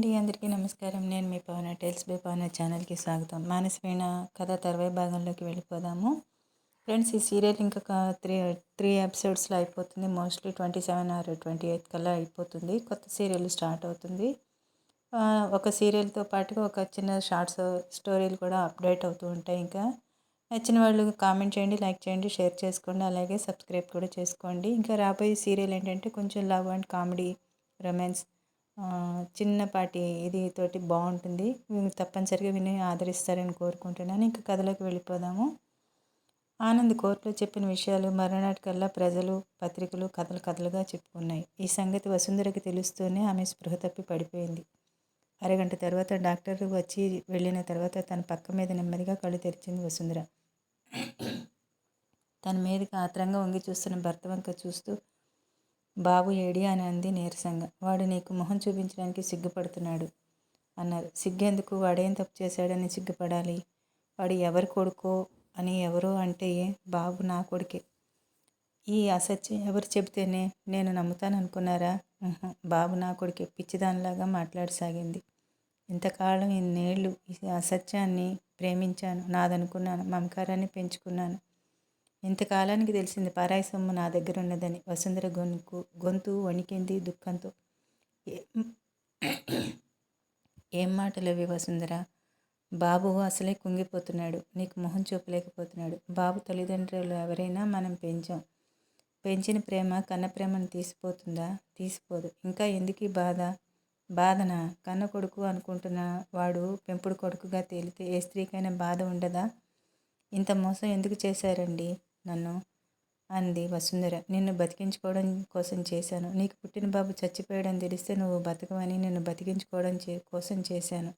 అండి, అందరికీ నమస్కారం. నేను మీ పవన టేల్స్ బై పవన ఛానల్కి స్వాగతం. మానసవీణ కథ తర్వాయి భాగంలోకి వెళ్ళిపోదాము. ఫ్రెండ్స్, ఈ సీరియల్ ఇంకొక త్రీ ఎపిసోడ్స్లో అయిపోతుంది. మోస్ట్లీ 27 ఆర్ 28 కల్లా అయిపోతుంది. కొత్త సీరియల్ స్టార్ట్ అవుతుంది. ఒక సీరియల్తో పాటుగా ఒక చిన్న షార్ట్స్ స్టోరీలు కూడా అప్డేట్ అవుతూ ఉంటాయి. ఇంకా నచ్చిన వాళ్ళు కామెంట్ చేయండి, లైక్ చేయండి, షేర్ చేసుకోండి, అలాగే సబ్స్క్రైబ్ కూడా చేసుకోండి. ఇంకా రాబోయే సీరియల్ ఏంటంటే కొంచెం లవ్ అండ్ కామెడీ, రొమాన్స్, చిన్నపాటి ఇది తోటి బాగుంటుంది. తప్పనిసరిగా విని ఆదరిస్తారని కోరుకుంటున్నాను. ఇంకా కథలోకి వెళ్ళిపోదాము. ఆనంద్ కోర్టులో చెప్పిన విషయాలు మరునాటికల్లా ప్రజలు, పత్రికలు కథలుగా చెప్పుకున్నాయి. ఈ సంగతి వసుంధరకి తెలుస్తూనే ఆమె స్పృహ తప్పి పడిపోయింది. అరగంట తర్వాత డాక్టర్ వచ్చి వెళ్ళిన తర్వాత తన పక్క మీద నెమ్మదిగా కళ్ళు తెరిచింది వసుంధర. తన మీదకి ఆత్రంగా వంగి చూస్తున్న భర్త వంక చూస్తూ, బాబు ఏడి అని అంది నీరసంగా. వాడు నీకు మొహం చూపించడానికి సిగ్గుపడుతున్నాడు అన్నారు. సిగ్గెందుకు? వాడేం తప్పు చేశాడని సిగ్గుపడాలి? వాడు ఎవరి కొడుకో అని ఎవరో అంటే బాబు నా కొడుకే. ఈ అసత్యం ఎవరు చెబితేనే నేను నమ్ముతాననుకున్నారా? బాబు నా కొడుకే. పిచ్చిదానిలాగా మాట్లాడసాగింది. ఇంతకాలం ఇన్నేళ్ళు ఈ అసత్యాన్ని ప్రేమించాను, నాదనుకున్నాను, మమకారాన్ని పెంచుకున్నాను. ఇంతకాలానికి తెలిసింది పరాయి సొమ్ము నా దగ్గర ఉన్నదని. వసుంధర గొంతు వణికింది దుఃఖంతో. ఏం మాటలవి వసుంధర? బాబు అసలే కుంగిపోతున్నాడు. నీకు మొహం చూపలేకపోతున్నాడు. బాబు తల్లిదండ్రులు ఎవరైనా మనం పెంచిన ప్రేమ కన్న ప్రేమను తీసిపోతుందా? తీసిపోదు. ఇంకా ఎందుకు బాధ? బాధన? కన్న కొడుకు అనుకుంటున్న వాడు పెంపుడు కొడుకుగా తేలితే ఏ స్త్రీకైనా బాధ ఉండదా? ఇంత మోసం ఎందుకు చేశారండి నన్ను? అంది వసుంధర. నిన్ను బతికించుకోవడం కోసం చేశాను. నీకు పుట్టిన బాబు చచ్చిపోయాడని తెలిస్తే నువ్వు బతకవని నిన్ను బతికించుకోవడం కోసం చేశాను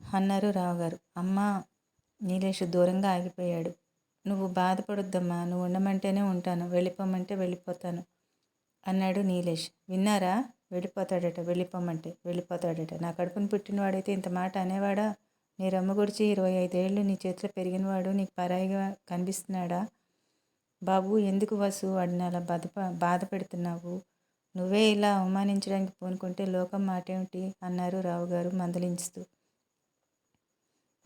అన్నారు రావుగారు. అమ్మా! నీలేష్ దూరంగా ఆగిపోయాడు. నువ్వు బాధపడొద్దమ్మా. నువ్వు ఉండమంటేనే ఉంటాను, వెళ్ళిపోమంటే వెళ్ళిపోతాను అన్నాడు నీలేష్. విన్నారా? వెళ్ళిపోతాడట. వెళ్ళిపోతాడట. నా కడుపును పుట్టినవాడైతే ఇంత మాట అనేవాడా? నీ రమ్మ గుడిచి 25 ఏళ్ళు నీ చేతిలో పెరిగినవాడు నీకు పరాయిగా కనిపిస్తున్నాడా? బాబు, ఎందుకు వసు వాడిని అలా బాధ పెడుతున్నావు? నువ్వే ఇలా అవమానించడానికి పూనుకుంటే లోకం మాటేమిటి అన్నారు రావుగారు మందలించుతూ.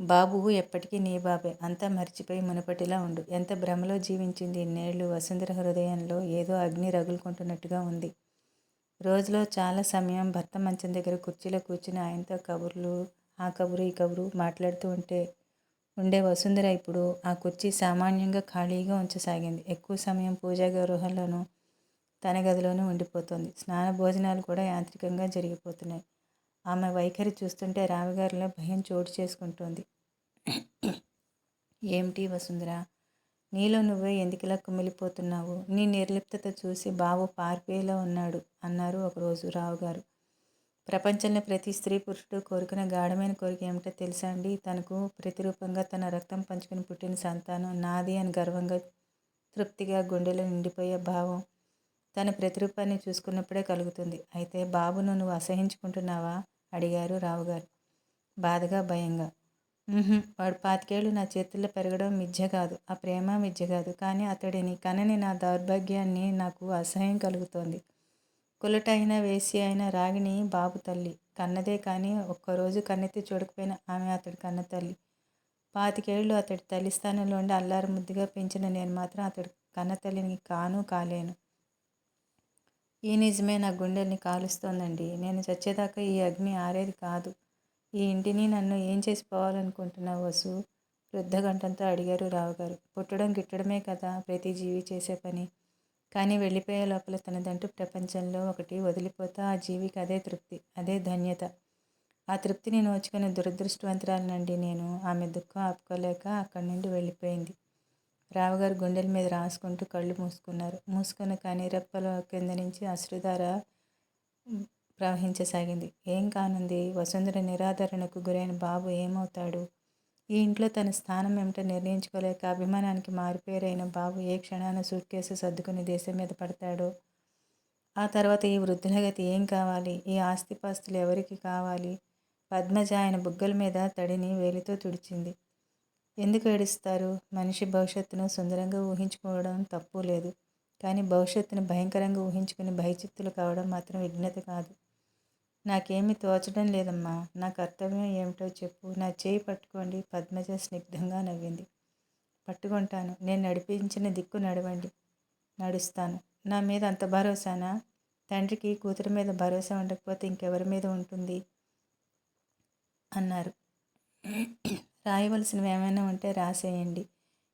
బాబు ఎప్పటికీ నీ బాబే. అంతా మర్చిపోయి మునుపటిలా ఉండు. ఎంత భ్రమలో జీవించింది ఇన్నేళ్ళు. వసుంధర హృదయంలో ఏదో అగ్ని రగులుకుంటున్నట్టుగా ఉంది. రోజులో చాలా సమయం భర్త మంచం దగ్గర కుర్చీలో కూర్చుని ఆయనతో కబుర్లు, ఆ కబురు ఈ కబురు మాట్లాడుతూ ఉండే వసుంధర ఇప్పుడు ఆ కుర్చీ సామాన్యంగా ఖాళీగా ఉంచసాగింది. ఎక్కువ సమయం పూజా గృహంలోనూ తన గదిలోనూ ఉండిపోతుంది. స్నాన భోజనాలు కూడా యాంత్రికంగా జరిగిపోతున్నాయి. ఆమె వైఖరి చూస్తుంటే రావుగారిలో భయం చోటు చేసుకుంటోంది. ఏమిటి వసుంధర? నీలో నువ్వే ఎందుకిలా కుమిలిపోతున్నావు? నీ నిర్లిప్తత చూసి బాబు పారిపోయేలా ఉన్నాడు అన్నారు ఒకరోజు రావుగారు. ప్రపంచంలో ప్రతి స్త్రీ పురుషుడు కోరుకునే గాఢమైన కోరిక ఏమిటో తెలుసా అండి? తనకు ప్రతిరూపంగా తన రక్తం పంచుకుని పుట్టిన సంతానం నాది అని గర్వంగా, తృప్తిగా గుండెలో నిండిపోయే భావం తన ప్రతిరూపాన్ని చూసుకున్నప్పుడే కలుగుతుంది. అయితే బాబును నువ్వు అసహించుకుంటున్నావా? అడిగారు రావుగారు బాధగా, భయంగా. వాడు 25 ఏళ్ళు నా చేతుల్లో పెరగడం మిథ్య కాదు. ఆ ప్రేమ మిథ్య కాదు. కానీ అతడిని కనని నా దౌర్భాగ్యాన్ని నాకు అసహ్యం కలుగుతోంది. కులటైన వేసి అయిన రాగిణి బాబు తల్లి. కన్నదే కానీ ఒక్కరోజు కన్నెత్తి చూడకపోయినా ఆమె అతడి కన్న తల్లి. 25 ఏళ్ళు అతడి తల్లి స్థానంలో ఉండి అల్లారు ముద్దుగా పెంచిన నేను మాత్రం అతడి కన్న తల్లిని కాలేను. ఈ నిజమే నా గుండెల్ని కాలుస్తోందండి. నేను చచ్చేదాకా ఈ అగ్ని ఆరేది కాదు. ఈ ఇంటిని నన్ను ఏం చేసిపోవాలనుకుంటున్నావు వసు? వృద్ధగంటంతో అడిగారు రావుగారు. పుట్టడం గిట్టడమే కదా ప్రతి జీవి చేసే పని. కానీ వెళ్ళిపోయే లోపల తనదంటూ ప్రపంచంలో ఒకటి వదిలిపోతా ఆ జీవికి అదే తృప్తి, అదే ధన్యత. ఆ తృప్తిని నోచుకునే దురదృష్టవంతురాలనండి నేను. ఆమె దుఃఖం ఆపుకోలేక అక్కడి నుండి వెళ్ళిపోయింది. రావుగారు గుండెల మీద రాసుకుంటూ కళ్ళు మూసుకున్న కానీ రెప్పల కింద నుంచి అశ్రుధార ప్రవహించసాగింది. ఏం కానుంది? వసుంధర నిరాదరణకు గురైన బాబు ఏమవుతాడు? ఈ ఇంట్లో తన స్థానం ఏమిటో నిర్ణయించుకోలేక అభిమానానికి మారుపేరైన బాబు ఏ క్షణాన సూట్ కేసు సర్దుకుని దేశం మీద పడతాడో? ఆ తర్వాత ఈ వృద్ధుల గతి ఏం కావాలి? ఈ ఆస్తిపాస్తులు ఎవరికి కావాలి? పద్మజ ఆయన బుగ్గల మీద తడిని వేలితో తుడిచింది. ఎందుకు ఏడుస్తారు? మనిషి భవిష్యత్తును సుందరంగా ఊహించుకోవడం తప్పు లేదు. కానీ భవిష్యత్తును భయంకరంగా ఊహించుకుని భయచిత్తులు కావడం మాత్రం విఘ్నత కాదు. నాకేమీ తోచడం లేదమ్మా. నా కర్తవ్యం ఏమిటో చెప్పు. నా చేయి పట్టుకోండి. పద్మజ స్నిగ్ధంగా నవ్వింది. పట్టుకుంటాను. నేను నడిపించిన దిక్కు నడవండి. నడుస్తాను. నా మీద అంత భరోసానా? తండ్రికి కూతురి మీద భరోసా ఉండకపోతే ఇంకెవరి మీద ఉంటుంది అన్నారు. రాయవలసినవి ఏమైనా ఉంటే రాసేయండి.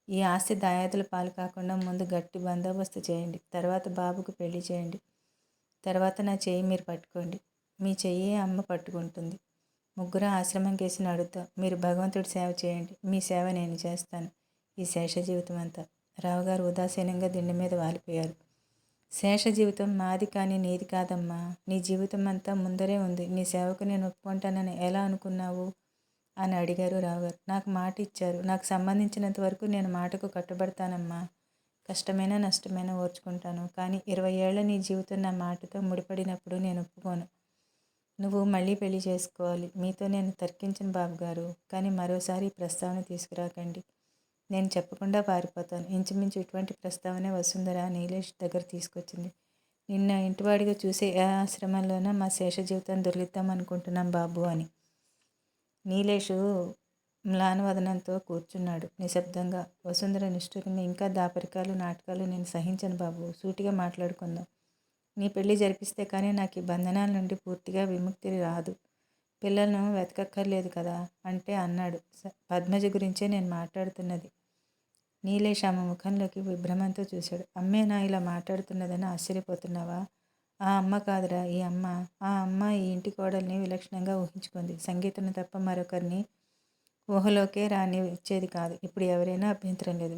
ఈ ఆస్తి దాయాదుల పాలు కాకుండా ముందు గట్టి బందోబస్తు చేయండి. తర్వాత బాబుకు పెళ్లి చేయండి. తర్వాత నా చెయ్యి మీరు పట్టుకోండి. మీ చెయ్యి అమ్మ పట్టుకుంటుంది. ముగ్గురు ఆశ్రమం కేసి నడుద్దాం. మీరు భగవంతుడి సేవ చేయండి. మీ సేవ నేను చేస్తాను. ఈ శేష జీవితం అంతా. రావుగారు ఉదాసీనంగా దిండు మీద వాలిపోయారు. శేష జీవితం మాది కానీ నీది కాదమ్మా. నీ జీవితం అంతా ముందరే ఉంది. నీ సేవకు నేను ఒప్పుకుంటానని ఎలా అనుకున్నావు అని అడిగారు రావుగారు. నాకు మాట ఇచ్చారు. నాకు సంబంధించినంత వరకు నేను మాటకు కట్టుబడతానమ్మా. కష్టమైనా నష్టమైనా ఓర్చుకుంటాను. కానీ 20 ఏళ్ల నీ జీవితం నా మాటతో ముడిపడినప్పుడు నేను ఒప్పుకోను. నువ్వు మళ్ళీ పెళ్లి చేసుకోవాలి. మీతో నేను తర్కించను బాబుగారు. కానీ మరోసారి ఈ ప్రస్తావన తీసుకురాకండి. నేను చెప్పకుండా పారిపోతాను. ఇంచుమించు ఇటువంటి ప్రస్తావనే వసుంధర నీలేష్ దగ్గర తీసుకొచ్చింది. నిన్న ఇంటివాడిగా చూసే ఏ ఆశ్రమంలోనో మా శేష జీవితం దొరికిద్దాం అనుకుంటున్నాం బాబు అని. నీలేషు మ్లానవదనంతో కూర్చున్నాడు నిశ్శబ్దంగా. వసుంధర నిష్ఠూరంగా, ఇంకా దాపరికాలు నాటకాలు నేను సహించను బాబు. సూటిగా మాట్లాడుకుందాం. నీ పెళ్లి జరిపిస్తే కానీ నాకు ఈ బంధనాల నుండి పూర్తిగా విముక్తి రాదు. పిల్లలను వెతకక్కర్లేదు కదా అంటే అన్నాడు. పద్మజ గురించే నేను మాట్లాడుతున్నది. నీలేష్ ఆమె ముఖంలోకి విభ్రమంతో చూశాడు. అమ్మేనా ఇలా మాట్లాడుతున్నదని ఆశ్చర్యపోతున్నావా? ఆ అమ్మ కాదురా, ఈ అమ్మ. ఆ అమ్మ ఈ ఇంటి కోడల్ని విలక్షణంగా ఊహించుకుంది. సంగీతను తప్ప మరొకరిని ఊహలోకే రాని ఇచ్చేది కాదు. ఇప్పుడు ఎవరైనా అభ్యంతరం లేదు.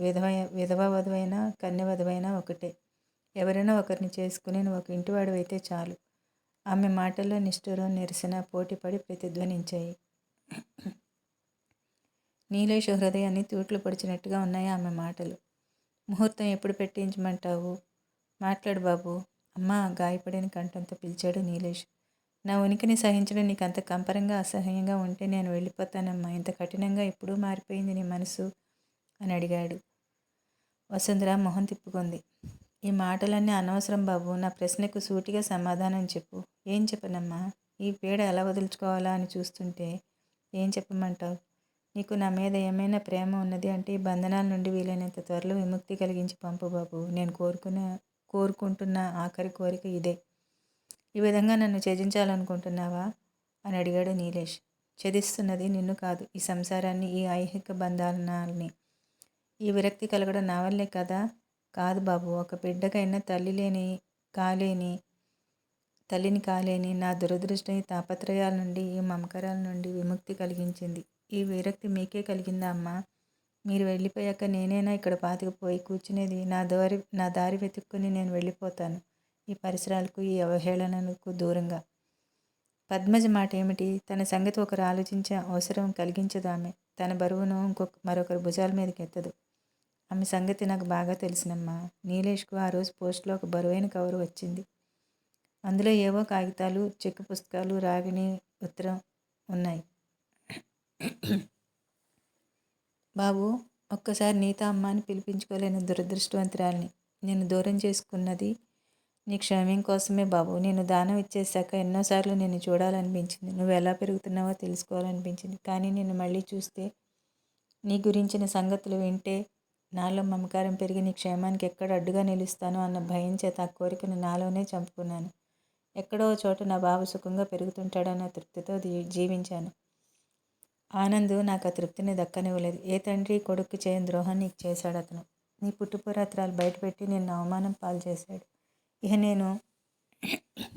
విధవ వధువైనా కన్య వధువైనా ఒకటే. ఎవరైనా ఒకరిని చేసుకుని నువ్వు ఒక ఇంటివాడివైతే చాలు. ఆమె మాటల్లో నిష్ఠూరం, నిరసన పోటీపడి ప్రతిధ్వనించాయి. నీలేష్ హృదయాన్ని తూట్లు పొడిచినట్టుగా ఉన్నాయి ఆమె మాటలు. ముహూర్తం ఎప్పుడు పెట్టించమంటావు? మాట్లాడు బాబు. అమ్మా, గాయపడిన కంఠంతో పిలిచాడు నీలేష్. నా ఉనికిని సహించడం నీకు అంత కంపరంగా అసహ్యంగా ఉంటే నేను వెళ్ళిపోతానమ్మా. ఇంత కఠినంగా ఎప్పుడూ మారిపోయింది నీ మనసు అని అడిగాడు. వసుంధర మొహం తిప్పుకుంది. ఈ మాటలన్నీ అనవసరం బాబు. నా ప్రశ్నకు సూటిగా సమాధానం చెప్పు. ఏం చెప్పనమ్మా? ఈ పీడ ఎలా వదులుచుకోవాలా అని చూస్తుంటే ఏం చెప్పమంటావు? నీకు నా మీద ఏమైనా ప్రేమ ఉన్నది అంటే ఈ బంధనాల నుండి వీలైనంత త్వరలో విముక్తి కలిగించి పంపు బాబు. నేను కోరుకుంటున్న ఆఖరి కోరిక ఇదే. ఈ విధంగా నన్ను త్యజించాలనుకుంటున్నావా అని అడిగాడు నీలేష్. ఛేదిస్తున్నది నిన్ను కాదు, ఈ సంసారాన్ని, ఈ ఐహిక బంధనాల్ని. ఈ విరక్తి కలగడం నా వల్లే కదా? కాదు బాబు. ఒక బిడ్డకైనా తల్లిని కాలేని నా దురదృష్టం ఈ తాపత్రయాల నుండి, ఈ మమకారాల నుండి విముక్తి కలిగించింది. ఈ విరక్తి మీకే కలిగిందా అమ్మా? మీరు వెళ్ళిపోయాక నేనైనా ఇక్కడ పాతికిపోయి కూర్చునేది? నా దారి వెతుక్కుని నేను వెళ్ళిపోతాను. ఈ పరిసరాలకు, ఈ అవహేళనలకు దూరంగా. పద్మజ మాట ఏమిటి? తన సంగతి ఒకరు ఆలోచించే అవసరం కలిగించదు ఆమె. తన బరువును మరొకరు భుజాల మీదకి ఎత్తదు. ఆమె సంగతి నాకు బాగా తెలిసినమ్మా. నీలేష్కు ఆ రోజు పోస్టులో ఒక బరువైన కవరు వచ్చింది. అందులో ఏవో కాగితాలు, చెక్కు పుస్తకాలు, రాగిణి ఉత్తరం ఉన్నాయి. బాబు, ఒక్కసారి నీతో అమ్మ అని పిలిపించుకోలేని దురదృష్టవంతురాల్ని. నేను దూరం చేసుకున్నది నీ క్షేమం కోసమే బాబు. నేను దానం ఇచ్చేశాక ఎన్నోసార్లు నిన్ను చూడాలనిపించింది. నువ్వు ఎలా పెరుగుతున్నావో తెలుసుకోవాలనిపించింది. కానీ నిన్ను మళ్ళీ చూస్తే, నీ గురించిన సంగతులు వింటే నాలో మమకారం పెరిగి నీ క్షేమానికి ఎక్కడ అడ్డుగా నిలుస్తానో అన్న భయం చేత ఆ కోరికను నాలోనే చంపుకున్నాను. ఎక్కడో చోట నా బాబు సుఖంగా పెరుగుతుంటాడన్న తృప్తితో జీవించాను. ఆనంద్ నాకు ఆ తృప్తిని దక్కనివ్వలేదు. ఏ తండ్రి కొడుకు చేయని ద్రోహం నీకు చేశాడు అతను. నీ పుట్టుపురాత్రాలు బయటపెట్టి నిన్ను అవమానం పాలు చేశాడు. ఇక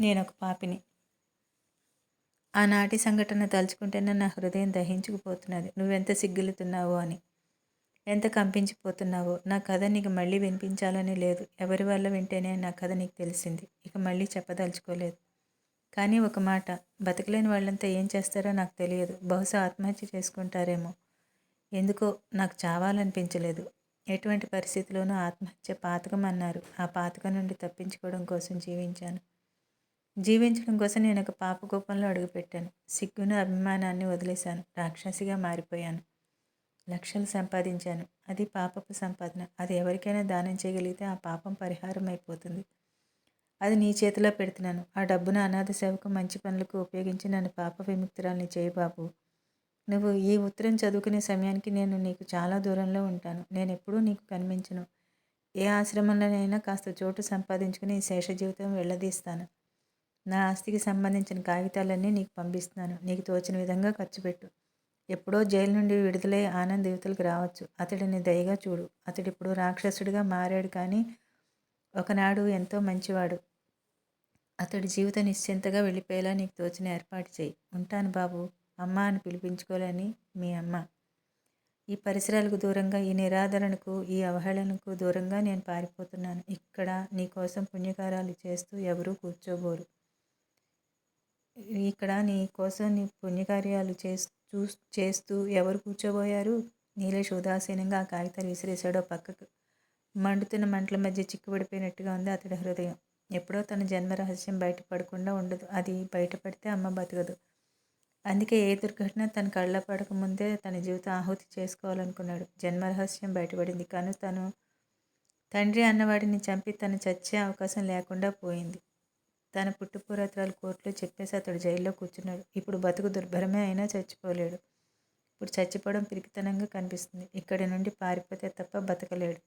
నేనొక పాపిని. ఆనాటి సంఘటన తలుచుకుంటేనే నా హృదయం దహించుకుపోతున్నది. నువ్వెంత సిగ్గులుతున్నావో అని, ఎంత కంపించిపోతున్నావో. నా కథ నీకు మళ్ళీ వినిపించాలని లేదు. ఎవరి వల్ల వింటేనే నా కథ నీకు తెలిసింది. ఇక మళ్ళీ చెప్పదలుచుకోలేదు. కానీ ఒక మాట, బతకలేని వాళ్ళంతా ఏం చేస్తారో నాకు తెలియదు. బహుశా ఆత్మహత్య చేసుకుంటారేమో. ఎందుకో నాకు చావాలనిపించలేదు. ఎటువంటి పరిస్థితిలోనూ ఆత్మహత్య పాతకం అన్నారు. ఆ పాతకం నుండి తప్పించుకోవడం కోసం జీవించడం కోసం నేను ఒక పాప కోపంలో అడుగుపెట్టాను. సిగ్గును, అభిమానాన్ని వదిలేశాను. రాక్షసిగా మారిపోయాను. లక్షలు సంపాదించాను. అది పాపపు సంపాదన. అది ఎవరికైనా దానం చేయగలిగితే ఆ పాపం పరిహారం అయిపోతుంది. అది నీ చేతిలో పెడుతున్నాను. ఆ డబ్బును అనాథ సేవకు మంచి పనులకు ఉపయోగించి నన్ను పాప విముక్తురాల్ని చేయి బాబు. నువ్వు ఈ ఉత్తరం చదువుకునే సమయానికి నేను నీకు చాలా దూరంలో ఉంటాను. నేనెప్పుడూ నీకు కనిపించను. ఏ ఆశ్రమంలోనైనా కాస్త చోటు సంపాదించుకుని ఈ శేష జీవితం వెళ్ళదీస్తాను. నా ఆస్తికి సంబంధించిన కాగితాలన్నీ నీకు పంపిస్తున్నాను. నీకు తోచిన విధంగా ఖర్చు పెట్టు. ఎప్పుడో జైలు నుండి విడుదలై ఆనంద్ యువతలకు రావచ్చు. అతడిని దయగా చూడు. అతడిప్పుడు రాక్షసుడిగా మారాడు కానీ ఒకనాడు ఎంతో మంచివాడు. అతడి జీవితం నిశ్చింతగా వెళ్ళిపోయేలా నీకు తోచిన ఏర్పాటు చేయి. ఉంటాను బాబు. అమ్మ అని పిలిపించుకోలేని మీ అమ్మ. ఈ పరిసరాలకు దూరంగా, ఈ నిరాదరణకు, ఈ అవహేళనకు దూరంగా నేను పారిపోతున్నాను. ఇక్కడ నీ కోసం పుణ్యకార్యాలు చేస్తూ ఎవరూ కూర్చోబోరు. ఇక్కడ నీ కోసం నీ పుణ్యకార్యాలు చేస్తూ ఎవరు కూర్చోబోయారు? నీలేష్ ఉదాసీనంగా ఆ కాగితాలు విసిరేశాడో పక్కకు. మండుతున్న మంటల మధ్య చిక్కుబడిపోయినట్టుగా ఉంది అతడి హృదయం. ఎప్పుడో తన జన్మ రహస్యం బయటపడకుండా ఉండదు. అది బయటపడితే అమ్మ బతకదు. అందుకే ఏ దుర్ఘటన తన కళ్ళ పడకముందే తన జీవితం ఆహుతి చేసుకోవాలనుకున్నాడు. జన్మ రహస్యం బయటపడింది. కానీ తను తండ్రి అన్నవాడిని చంపి తను చచ్చే అవకాశం లేకుండా పోయింది. తన పుట్టుపూర్వోత్తరాలు కోర్టులో చెప్పేసి అతడు జైల్లో కూర్చున్నాడు. ఇప్పుడు బతుకు దుర్భరమే అయినా చచ్చిపోలేడు. ఇప్పుడు చచ్చిపోవడం పిరికితనంగా కనిపిస్తుంది. ఇక్కడి నుండి పారిపోతే తప్ప బతకలేడు.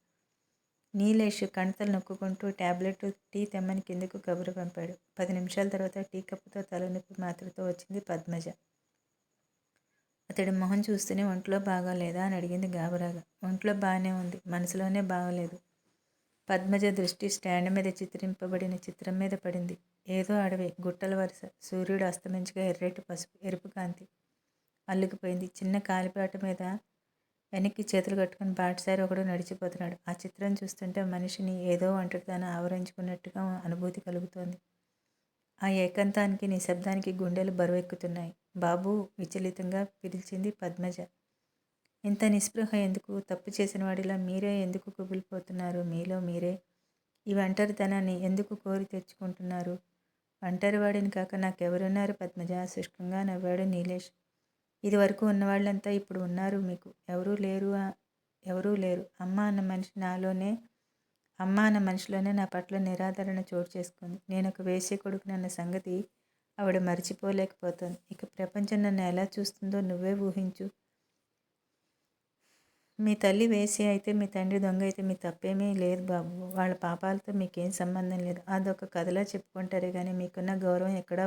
నీలేష్ కణతలు నొక్కుంటూ టాబ్లెట్ టీ తెమ్మని కిందకు కబురు పంపాడు. 10 నిమిషాల తర్వాత టీ కప్పుతో తలనొప్పి మాత్రతో వచ్చింది పద్మజ. అతడి మొహం చూస్తూనే ఒంట్లో బాగాలేదా అని అడిగింది గాబరాగా. ఒంట్లో బాగానే ఉంది, మనసులోనే బాగలేదు. పద్మజ దృష్టి స్టాండ్ మీద చిత్రింపబడిన చిత్రం మీద పడింది. ఏదో అడవి, గుట్టల వరుస, సూర్యుడు అస్తమించగా ఎర్రటి పసుపు ఎరుపు కాంతి అల్లుకుపోయింది. చిన్న కాలిబాట మీద వెనక్కి చేతులు కట్టుకుని బాటసారి ఒకడు నడిచిపోతున్నాడు. ఆ చిత్రం చూస్తుంటే మనిషిని ఏదో ఒంటరితనం ఆవరించుకున్నట్టుగా అనుభూతి కలుగుతోంది. ఆ ఏకాంతానికి, నిశ్శబ్దానికి గుండెలు బరువెక్కుతున్నాయి. బాబూ విచలితంగా పిలిచింది పద్మజ. ఇంత నిస్పృహ ఎందుకు? తప్పు చేసిన వాడిలా మీరే ఎందుకు కుమిలిపోతున్నారు? మీలో మీరే ఈ ఒంటరితనాన్ని ఎందుకు కోరి తెచ్చుకుంటున్నారు? ఒంటరివాడిని కాక నాకెవరున్నారు పద్మజ? శుష్కంగా నవ్వాడు నీలేష్. ఇదివరకు ఉన్నవాళ్ళంతా ఇప్పుడు ఉన్నారు మీకు. ఎవరూ లేరు. అమ్మ అన్న మనిషిలోనే నా పట్ల నిరాదరణ చోటు చేసుకుంది. నేను ఒక వేశ్య కొడుకునన్న సంగతి ఆవిడ మర్చిపోలేకపోతుంది. ఇక ప్రపంచం నన్ను ఎలా చూస్తుందో నువ్వే ఊహించు. మీ తల్లి వేశ్య అయితే, మీ తండ్రి దొంగ అయితే మీ తప్పేమీ లేదు బాబు. వాళ్ళ పాపాలతో మీకేం సంబంధం లేదు. అదొక కథలా చెప్పుకుంటారే కానీ మీకున్న గౌరవం ఎక్కడా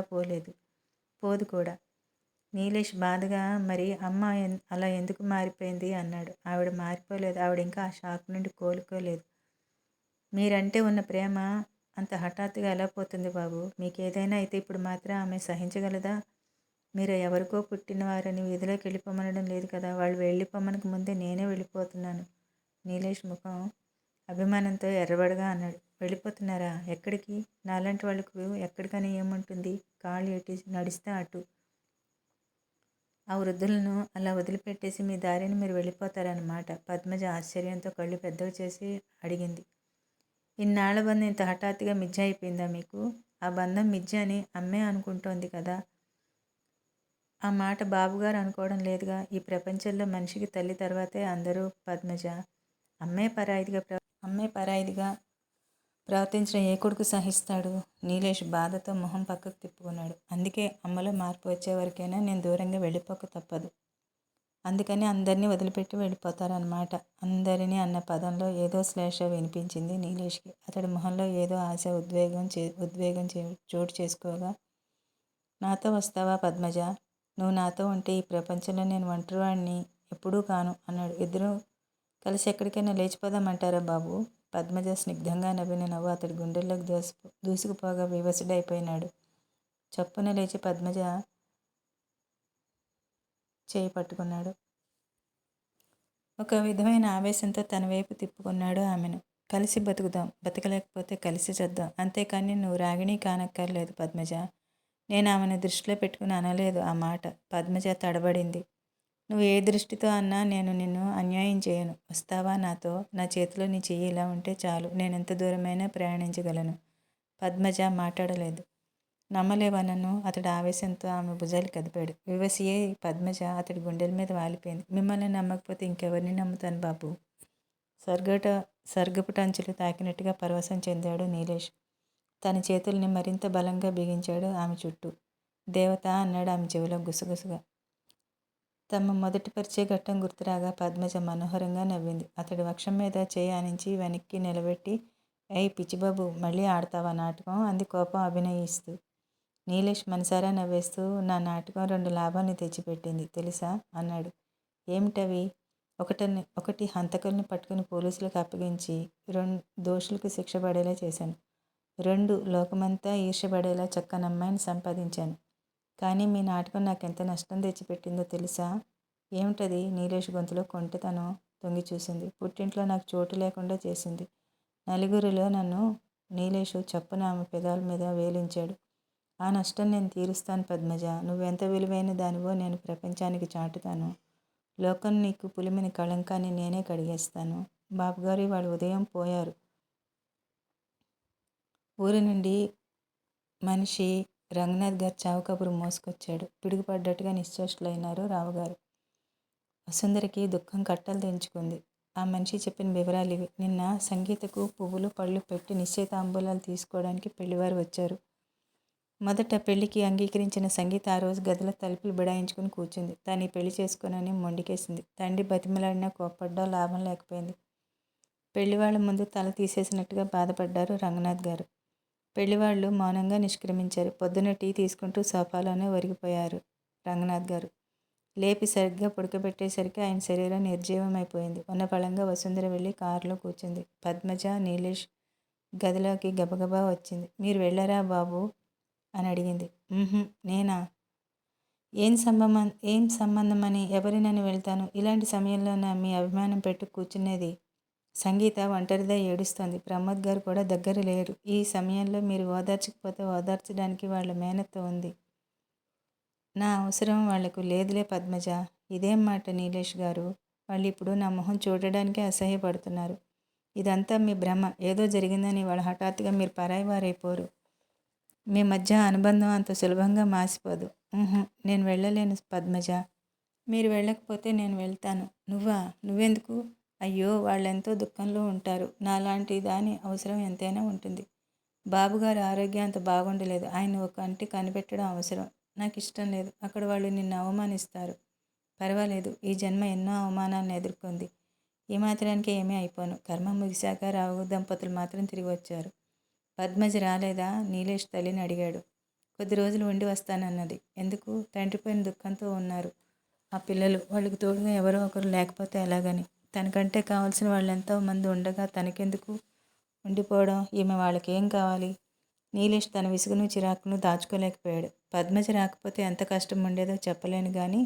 పోదు కూడా. నీలేష్ బాధగా, మరి అమ్మ అలా ఎందుకు మారిపోయింది అన్నాడు. ఆవిడ మారిపోలేదు. ఆవిడ ఇంకా ఆ షాక్ నుండి కోలుకోలేదు. మీరంటే ఉన్న ప్రేమ అంత హఠాత్తుగా ఎలా పోతుంది బాబు? మీకేదైనా అయితే ఇప్పుడు మాత్రం ఆమె సహించగలదా? మీరు ఎవరికో పుట్టినవారని వీధిలోకి వెళ్ళిపోమనడం లేదు కదా. వాళ్ళు వెళ్ళిపోమనక ముందే నేనే వెళ్ళిపోతున్నాను. నీలేష్ ముఖం అభిమానంతో ఎర్రబడగా అన్నాడు. వెళ్ళిపోతున్నారా? ఎక్కడికి? నాలాంటి వాళ్ళకు ఎక్కడికని ఏముంటుంది? కాళ్ళు ఎటు నడిస్తే అటు. ఆ వృద్ధులను అలా వదిలిపెట్టేసి మీ దారిని మీరు వెళ్ళిపోతారన్నమాట. పద్మజ ఆశ్చర్యంతో కళ్ళు పెద్దవి చేసి అడిగింది. ఇన్నాళ్ల బంధం ఇంత హఠాత్తుగా మిథ్య అయిపోయిందా మీకు? ఆ బంధం మిథ్య అని అమ్మే అనుకుంటోంది కదా. ఆ మాట బాబుగారు అనుకోవడం లేదుగా. ఈ ప్రపంచంలో మనిషికి తల్లి తర్వాతే అందరూ పద్మజ. అమ్మే పరాయిదిగా ప్రవర్తించడం ఏ కొడుకు సహిస్తాడు? నీలేష్ బాధతో మొహం పక్కకు తిప్పుకున్నాడు. అందుకే అమ్మలో మార్పు వచ్చే వరకైనా నేను దూరంగా వెళ్ళిపోక తప్పదు. అందుకని అందరినీ వదిలిపెట్టి వెళ్ళిపోతారన్నమాట. అందరినీ అన్న పదంలో ఏదో శ్లేష వినిపించింది నీలేష్కి. అతడి మొహంలో ఏదో ఆశ, ఉద్వేగం చోటు చేసుకోగా, నాతో వస్తావా పద్మజ? నువ్వు నాతో ఉంటే ఈ ప్రపంచంలో నేను ఒంటరివాడిని ఎప్పుడూ కాను అన్నాడు. ఇద్దరూ కలిసి ఎక్కడికైనా లేచిపోదామంటారా బాబు? పద్మజ స్నిగ్ధంగా నవ్విన నవ్వు అతడి గుండెల్లోకి దూసుకుపోగా వివసుడైపోయినాడు. చప్పున లేచి పద్మజ చేయి పట్టుకున్నాడు. ఒక విధమైన ఆవేశంతో తన వైపు తిప్పుకున్నాడు ఆమెను. కలిసి బతుకుదాం, బతకలేకపోతే కలిసి చద్దాం. అంతేకాని నువ్వు రాగిణి కానక్కర్లేదు పద్మజ. నేను ఆమెను దృష్టిలో పెట్టుకుని అనలేదు ఆ మాట. పద్మజ తడబడింది. నువ్వు ఏ దృష్టితో అన్నా నేను నిన్ను అన్యాయం చేయను. వస్తావా నాతో? నా చేతిలో నీ చెయ్యి ఇలా ఉంటే చాలు. నేనెంత దూరమైనా ప్రయాణించగలను. పద్మజ మాట్లాడలేదు. నమ్మలేవా నన్ను? అతడు ఆవేశంతో ఆమె భుజాలు కదిపాడు. వివసియే పద్మజ అతడి గుండెల మీద వాలిపోయింది. మిమ్మల్ని నమ్మకపోతే ఇంకెవరిని నమ్ముతాను బాబు? స్వర్గపు టంచులు తాకినట్టుగా పరవశం చెందాడు నీలేష్. తన చేతుల్ని మరింత బలంగా బిగించాడు ఆమె చుట్టూ. దేవత అన్నాడు ఆమె చెవిలో గుసగుసగా. తమ మొదటి పరిచయ ఘట్టం గుర్తురాగా పద్మజ మనోహరంగా నవ్వింది. అతడి వక్షం మీద చేయి ఆనించి వెనక్కి నిలబెట్టి, ఏయ్ పిచ్చిబాబు, మళ్ళీ ఆడతావా నాటకం? అంది కోపం అభినయిస్తూ. నీలేష్ మనసారా నవ్వేస్తూ, నా నాటకం 2 లాభాల్ని తెచ్చిపెట్టింది తెలుసా? అన్నాడు. ఏమిటవి? ఒకటి హంతకుల్ని పట్టుకుని పోలీసులకు అప్పగించి 2 దోషులకు శిక్ష పడేలా చేశాను. 2 లోకమంతా ఈర్ష్యపడేలా చక్కనమ్మాయిని సంపాదించాను. కానీ మీ నాటకం నాకెంత నష్టం తెచ్చిపెట్టిందో తెలుసా? ఏమిటది? నీలేష్ గొంతులో కొంటెతనం తొంగి చూసింది. పుట్టింట్లో నాకు చోటు లేకుండా చేసింది. నలుగురిలో నన్ను. నీలేషు చప్పున ఆమె పెదాల మీద వేలించాడు. ఆ నష్టం నేను తీరుస్తాను పద్మజ. నువ్వెంత విలువైన దానివో నేను ప్రపంచానికి చాటుతాను. లోకం నీకు పులిమిన కళంకాన్ని నేనే కడిగేస్తాను. బాబుగారు ఇవాళ ఉదయం పోయారు. ఊరి నుండి మనిషి రంగనాథ్ గారు చావు కబురు మోసుకొచ్చాడు. పిడుగుపడ్డట్టుగా నిశ్చేష్టులైనారు రావుగారు. వసుంధరకి దుఃఖం కట్టలు తెంచుకుంది. ఆ మనిషి చెప్పిన వివరాలు ఇవి. నిన్న సంగీతకు పువ్వులు పళ్ళు పెట్టి నిశ్చయితాంబూలాలు తీసుకోవడానికి పెళ్లివారు వచ్చారు. మొదట పెళ్లికి అంగీకరించిన సంగీత ఆ రోజు గదిలో తలుపులు బిడాయించుకుని కూర్చుంది. తాను ఈ పెళ్లి చేసుకోనని మొండికేసింది. తండ్రి బతిమలాడినా కోప్పడ్డా లాభం లేకపోయింది. పెళ్లివాళ్ల ముందు తల తీసేసినట్టుగా బాధపడ్డారు రంగనాథ్ గారు. పెళ్లివాళ్లు మౌనంగా నిష్క్రమించారు. పొద్దున్న టీ తీసుకుంటూ సోఫాలోనే ఒరిగిపోయారు రంగనాథ్ గారు. లేపి సరిగ్గా పడుకోబెట్టేసరికి ఆయన శరీరం నిర్జీవమైపోయింది. ఉన్న పళంగా వసుంధర వెళ్ళి కారులో కూర్చుంది. పద్మజ నీలేష్ గదిలోకి గబగబా వచ్చింది. మీరు వెళ్ళారా బాబు అని అడిగింది. నేనా? ఏం సంబంధమని ఎవరినని వెళ్తాను? ఇలాంటి సమయంలోనా మీ అభిమానం పెట్టు కూర్చునేది? సంగీత ఒంటరిగా ఏడుస్తోంది. ప్రమోద్ గారు కూడా దగ్గర లేరు. ఈ సమయంలో మీరు ఓదార్చకపోతే ఓదార్చడానికి వాళ్ళ మేనత్త ఉంది. నా అవసరం వాళ్లకు లేదులే పద్మజ. ఇదేం మాట నీలేష్ గారు? వాళ్ళు ఇప్పుడు నా మొహం చూడడానికే అసహ్యపడుతున్నారు. ఇదంతా మీ భ్రమ. ఏదో జరిగిందని వాళ్ళు హఠాత్తుగా మీరు పరాయి వారైపోరు. మీ మధ్య అనుబంధం అంత సులభంగా మాసిపోదు. నేను వెళ్ళలేను పద్మజ. మీరు వెళ్ళకపోతే నేను వెళ్తాను. నువ్వెందుకు? అయ్యో, వాళ్ళెంతో దుఃఖంలో ఉంటారు. నాలాంటి దాని అవసరం ఎంతైనా ఉంటుంది. బాబుగారి ఆరోగ్యం అంత బాగుండలేదు. ఆయన ఒక కంటి కనిపెట్టడం అవసరం. నాకు ఇష్టం లేదు. అక్కడ వాళ్ళు నిన్ను అవమానిస్తారు. పర్వాలేదు, ఈ జన్మ ఎన్నో అవమానాలను ఎదుర్కొంది. ఈ మాత్రానికి ఏమీ అయిపోను. కర్మ ముగిశాక రావు దంపతులు మాత్రం తిరిగి వచ్చారు. పద్మజ రాలేదా? నీలేష్ తల్లిని అడిగాడు. కొద్ది రోజులు ఉండి వస్తానన్నది. ఎందుకు? తండ్రిపోయిన దుఃఖంతో ఉన్నారు ఆ పిల్లలు. వాళ్ళకి తోడుగా ఎవరో ఒకరు లేకపోతే ఎలాగని. తనకంటే కావాల్సిన వాళ్ళు ఎంతో మంది ఉండగా తనకెందుకు ఉండిపోవడం? ఈమె వాళ్ళకి ఏం కావాలి? నీలేష్ తన విసుగును చిరాకును దాచుకోలేకపోయాడు. పద్మజ రాకపోతే ఎంత కష్టం ఉండేదో చెప్పలేను కానీ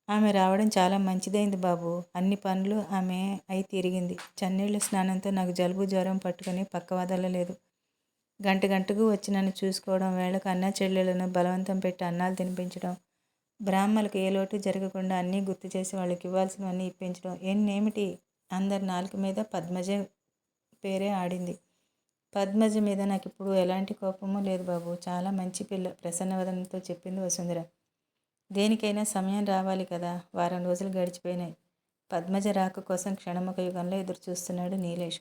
ఆమె రావడం చాలా మంచిదైంది బాబు. అన్ని పనులు ఆమె అయి తిరిగింది. చన్నీళ్ళ స్నానంతో నాకు జలుబు జ్వరం పట్టుకుని పక్క వదలలేదు. గంటకు వచ్చి నన్ను చూసుకోవడం, వేళకు అన్నా చెల్లెలను బలవంతం పెట్టి అన్నాలు తినిపించడం, బ్రాహ్మలకు ఏ లోటు జరగకుండా అన్నీ గుర్తు చేసి వాళ్ళకి ఇవ్వాల్సినవన్నీ ఇప్పించడం. ఏమిటి? అందరి నాలుక మీద పద్మజ పేరే ఆడింది. పద్మజ మీద నాకు ఇప్పుడు ఎలాంటి కోపమూ లేదు బాబు. చాలా మంచి పిల్ల ప్రసన్నవదనంతో చెప్పింది వసుంధర. దేనికైనా సమయం రావాలి కదా. వారం రోజులు గడిచిపోయినాయి. పద్మజ రాక కోసం క్షణముఖ యుగంలో ఎదురు చూస్తున్నాడు నీలేష్.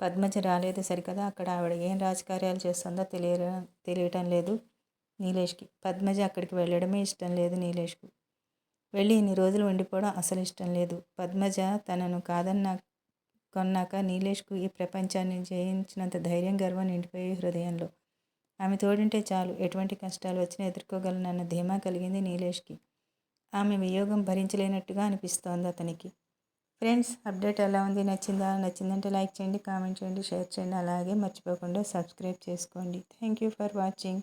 పద్మజ రాలేదు సరికదా, అక్కడ ఆవిడ ఏం రాజకార్యాలు చేస్తుందో తెలియటం లేదు నీలేష్కి. పద్మజ అక్కడికి వెళ్ళడమే ఇష్టం లేదు నీలేష్కు. వెళ్ళి ఇన్ని రోజులు ఉండిపోవడం అసలు ఇష్టం లేదు. పద్మజ తనను కొన్నాక నీలేష్కు ఈ ప్రపంచాన్ని జయించినంత ధైర్యం, గర్వం నిండిపోయి హృదయంలో. ఆమె తోడుంటే చాలు, ఎటువంటి కష్టాలు వచ్చినా ఎదుర్కోగలనన్న ధీమా కలిగింది నీలేష్కి. ఆమె వియోగం భరించలేనట్టుగా అనిపిస్తోంది అతనికి. ఫ్రెండ్స్, అప్డేట్ ఎలా ఉంది? నచ్చిందంటే లైక్ చేయండి, కామెంట్ చేయండి, షేర్ చేయండి. అలాగే మర్చిపోకుండా సబ్స్క్రైబ్ చేసుకోండి. Thank you for watching.